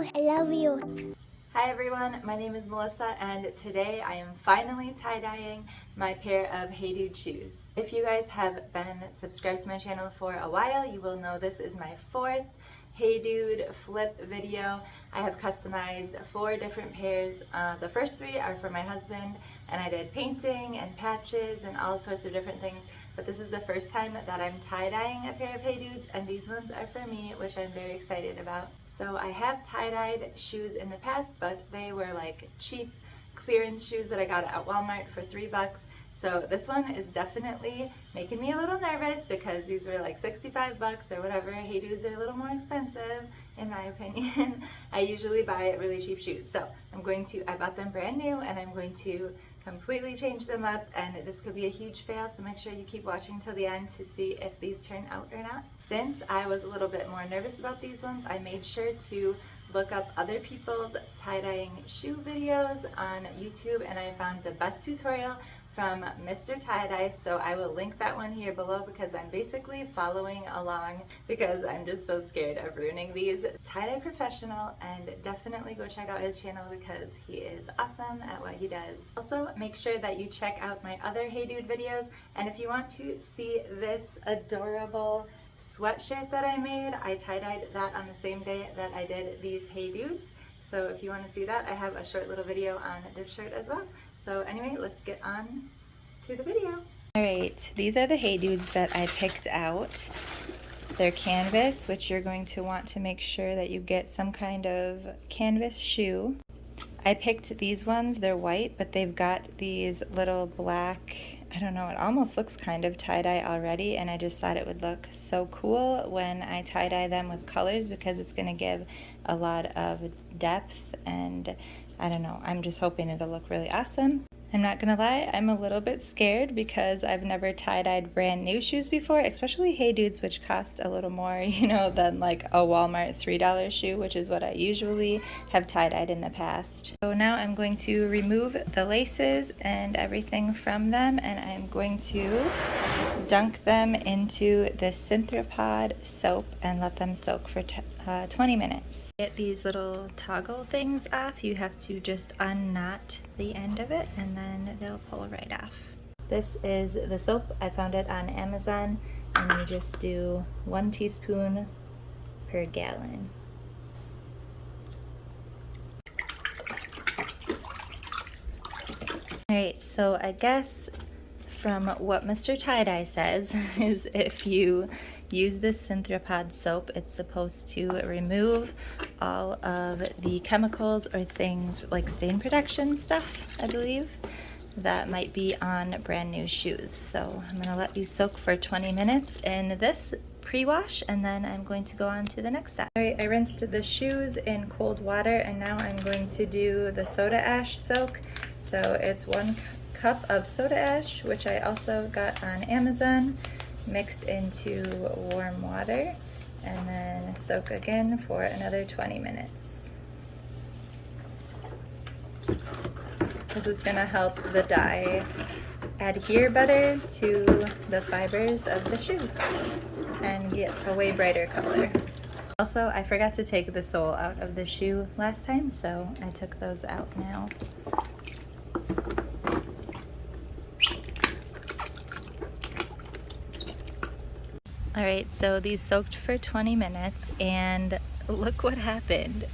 you. I love you. Hi everyone, my name is Melissa and today I am finally tie-dyeing my pair of Hey Dude shoes. If you guys have been subscribed to my channel for a while, you will know this is my fourth Hey Dude flip video. I have customized 4 different pairs. The first 3 are for my husband, and I did painting and patches and all sorts of different things. But this is the first time that I'm tie-dyeing a pair of Hey Dudes, and these ones are for me, which I'm very excited about. So I have tie-dyed shoes in the past, but they were like cheap clearance shoes that I got at Walmart for $3. So this one is definitely making me a little nervous because these were like 65 bucks or whatever. Hey Dudes are a little more expensive in my opinion. I usually buy really cheap shoes. So I bought them brand new, and I'm going to completely change them up, and this could be a huge fail, so make sure you keep watching till the end to see if these turn out or not. Since I was a little bit more nervous about these ones, I made sure to look up other people's tie-dyeing shoe videos on YouTube, and I found the best tutorial from Mr. Tie-Dye, so I will link that one here below because I'm basically following along because I'm just so scared of ruining these. Tie-Dye professional, and definitely go check out his channel because he is awesome at what he does. Also, make sure that you check out my other Hey Dude videos, and if you want to see this adorable sweatshirt that I made, I tie-dyed that on the same day that I did these Hey Dudes. So if you want to see that, I have a short little video on this shirt as well. So anyway, let's get on to the video. Alright, these are the Hey Dudes that I picked out. They're canvas, which you're going to want to make sure that you get some kind of canvas shoe. I picked these ones. They're white, but they've got these little black, I don't know, it almost looks kind of tie-dye already, and I just thought it would look so cool when I tie-dye them with colors because it's going to give a lot of depth, and I don't know, I'm just hoping it'll look really awesome. I'm not gonna lie, I'm a little bit scared because I've never tie-dyed brand new shoes before, especially Hey Dudes, which cost a little more, you know, than like a Walmart $3 shoe, which is what I usually have tie-dyed in the past. So now I'm going to remove the laces and everything from them, and I'm going to dunk them into the synthrapol soap and let them soak for 20 minutes. Get these little toggle things off. You have to just unknot the end of it and then they'll pull right off. This is the soap. I found it on Amazon, and you just do 1 teaspoon per gallon. Alright, so I guess from what Mr. Tie-Dye says is if you use this synthrapol soap, it's supposed to remove all of the chemicals or things like stain protection stuff, I believe, that might be on brand new shoes. So I'm gonna let these soak for 20 minutes in this pre-wash, and then I'm going to go on to the next step. Alright, I rinsed the shoes in cold water, and now I'm going to do the soda ash soak. So it's 1 cup of soda ash, which I also got on Amazon, mixed into warm water, and then soak again for another 20 minutes. This is going to help the dye adhere better to the fibers of the shoe and get a way brighter color. Also, I forgot to take the sole out of the shoe last time, so I took those out now. Alright, so these soaked for 20 minutes, and look what happened.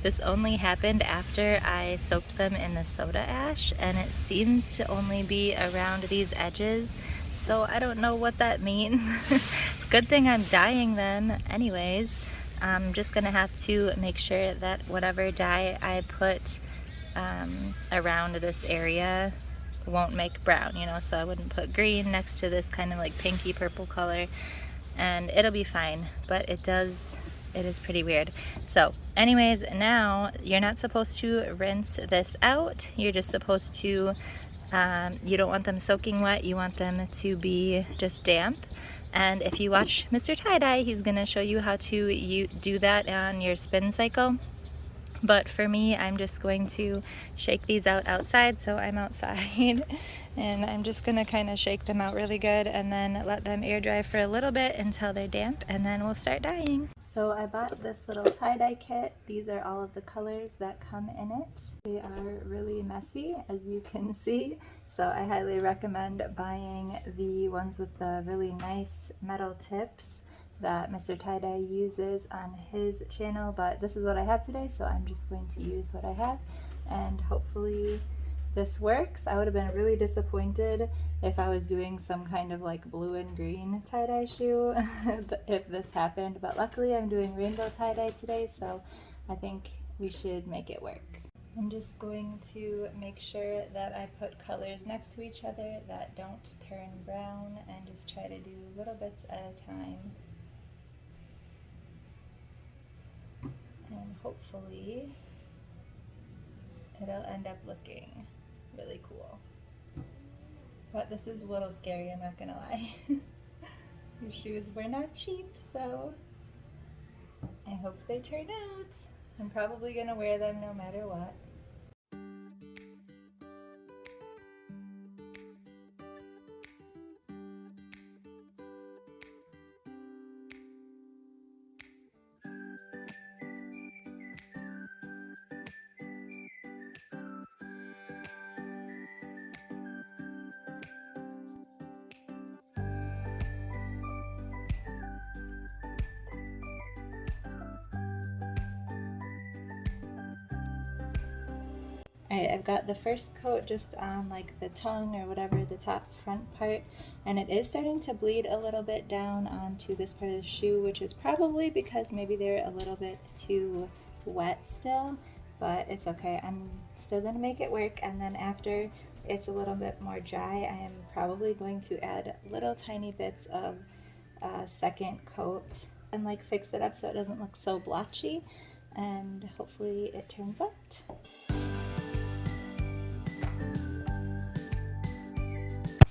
This only happened after I soaked them in the soda ash, and it seems to only be around these edges, so I don't know what that means. Good thing I'm dyeing them anyways. I'm just gonna have to make sure that whatever dye I put around this area won't make brown, you know, so I wouldn't put green next to this kind of like pinky purple color, and it'll be fine, but it is pretty weird. So anyways, now you're not supposed to rinse this out. You're just supposed to, you don't want them soaking wet, you want them to be just damp. And if you watch Mr. Tie-Dye, he's gonna show you how to do that on your spin cycle. But for me, I'm just going to shake these out outside, so I'm outside And I'm just gonna kind of shake them out really good and then let them air dry for a little bit until they're damp, and then we'll start dyeing. So I bought this little tie-dye kit. These are all of the colors that come in it. They are really messy, as you can see. So I highly recommend buying the ones with the really nice metal tips that Mr. Tie-Dye uses on his channel, but this is what I have today, so I'm just going to use what I have, and hopefully this works. I would have been really disappointed if I was doing some kind of like blue and green tie-dye shoe if this happened, but luckily I'm doing rainbow tie-dye today, so I think we should make it work. I'm just going to make sure that I put colors next to each other that don't turn brown, and just try to do little bits at a time. And hopefully it'll end up looking really cool. But this is a little scary, I'm not gonna lie. These shoes were not cheap, so I hope they turn out. I'm probably gonna wear them no matter what. Alright, I've got the first coat just on like the tongue or whatever, the top front part, and it is starting to bleed a little bit down onto this part of the shoe, which is probably because maybe they're a little bit too wet still, but it's okay. I'm still going to make it work, and then after it's a little bit more dry, I am probably going to add little tiny bits of second coat and like fix it up so it doesn't look so blotchy, and hopefully it turns out.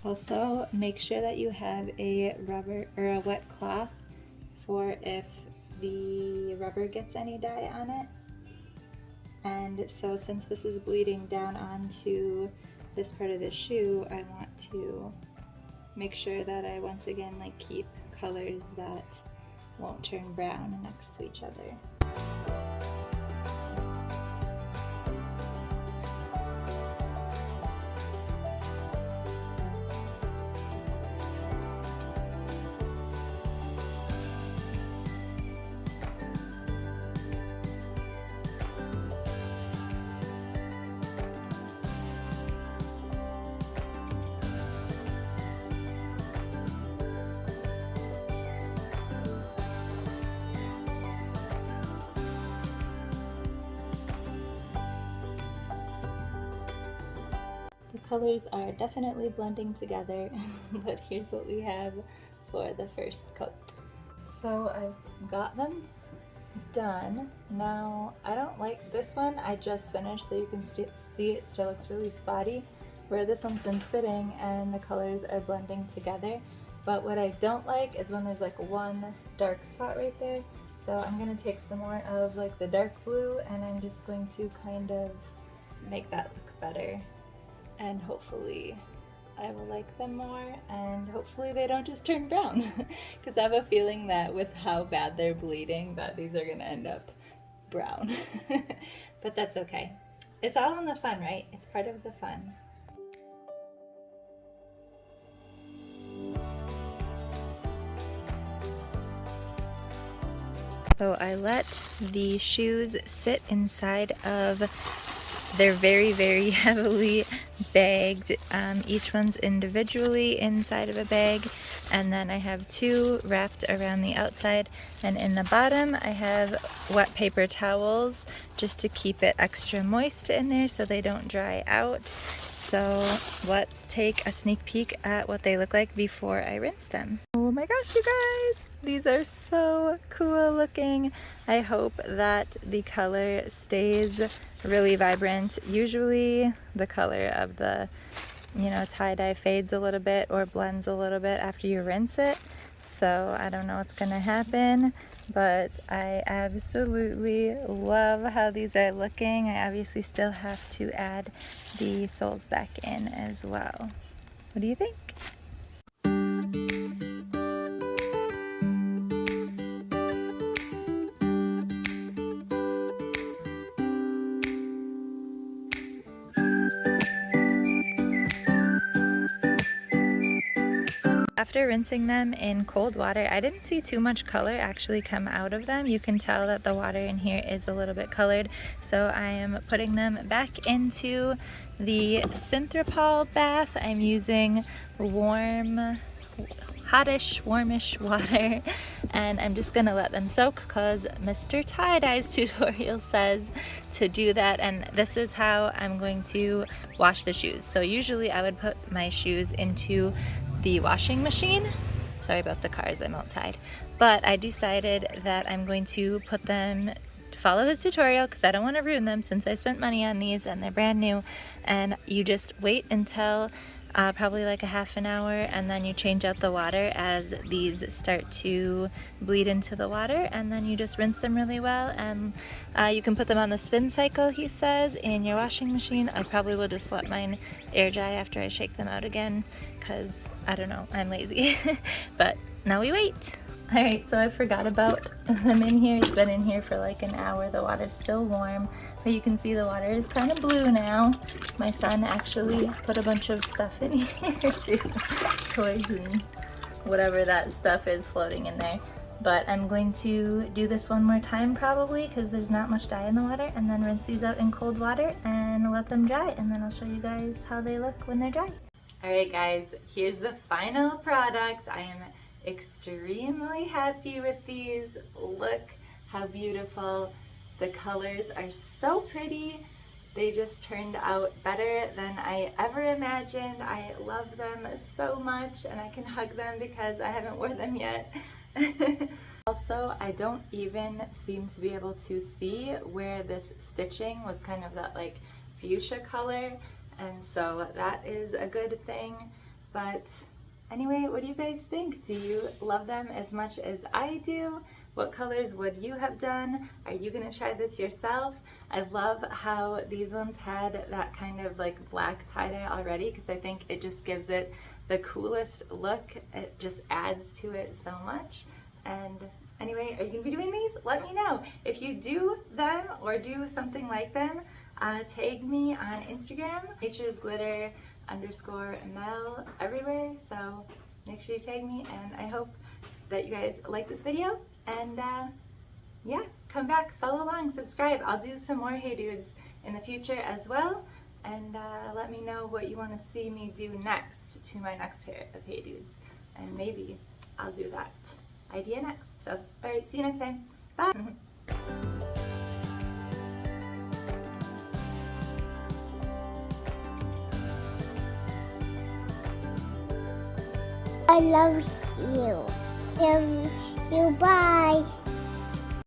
Also, make sure that you have a rubber or a wet cloth for if the rubber gets any dye on it. And so since this is bleeding down onto this part of the shoe, I want to make sure that I once again like keep colors that won't turn brown next to each other. The colors are definitely blending together, but here's what we have for the first coat. So I've got them done. Now, I don't like this one. I just finished, so you can see it still looks really spotty, where this one's been sitting and the colors are blending together. But what I don't like is when there's like one dark spot right there. So I'm going to take some more of like the dark blue, and I'm just going to kind of make that look better. And hopefully I will like them more, and hopefully they don't just turn brown, because I have a feeling that with how bad they're bleeding that these are going to end up brown. But that's okay. It's all in the fun, right? It's part of the fun. So I let the shoes sit inside of, they're very, very heavily bagged. Each one's individually inside of a bag, and then I have two wrapped around the outside, and in the bottom I have wet paper towels just to keep it extra moist in there so they don't dry out. So let's take a sneak peek at what they look like before I rinse them. Oh my gosh, you guys! These are so cool looking. I hope that the color stays really vibrant. Usually the color of the, tie-dye fades a little bit or blends a little bit after you rinse it. So I don't know what's gonna happen, but I absolutely love how these are looking. I obviously still have to add the soles back in as well. What do you think? After rinsing them in cold water, I didn't see too much color actually come out of them. You can tell that the water in here is a little bit colored. So I am putting them back into the synthrapol bath. I'm using warm, hottish, warmish water, and I'm just gonna let them soak because Mr. Tie-Dye's tutorial says to do that, and this is how I'm going to wash the shoes. So usually I would put my shoes into the washing machine. Sorry about the cars, I'm outside. But I decided that I'm going to put them, follow his tutorial because I don't want to ruin them since I spent money on these and they're brand new. And you just wait until probably like a half an hour, and then you change out the water as these start to bleed into the water, and then you just rinse them really well, and you can put them on the spin cycle, he says, in your washing machine. I probably will just let mine air dry after I shake them out again because I don't know, I'm lazy. But now we wait. Alright, so I forgot about them in here. It's been in here for like an hour. The water's still warm, but you can see the water is kind of blue now. My son actually put a bunch of stuff in here too. Toys and whatever that stuff is floating in there. But I'm going to do this one more time probably because there's not much dye in the water, and then rinse these out in cold water and let them dry, and then I'll show you guys how they look when they're dry. Alright guys, here's the final product. I am extremely happy with these. Look how beautiful. The colors are so pretty. They just turned out better than I ever imagined. I love them so much, and I can hug them because I haven't worn them yet. Also, I don't even seem to be able to see where this stitching was kind of that like fuchsia color, and so that is a good thing. But anyway, what do you guys think? Do you love them as much as I do? What colors would you have done? Are you gonna try this yourself? I love how these ones had that kind of like black tie-dye already, because I think it just gives it the coolest look. It just adds to it so much. And anyway, are you gonna be doing these? Let me know. If you do them or do something like them, tag me on Instagram, naturesglitter_Mel everywhere. So make sure you tag me, and I hope that you guys like this video. And yeah, come back, follow along, subscribe. I'll do some more Hey Dudes in the future as well. And let me know what you want to see me do next to my next pair of Hey Dudes. And maybe I'll do that idea next. So, alright, see you next time. Bye! I love you. Love you. Bye.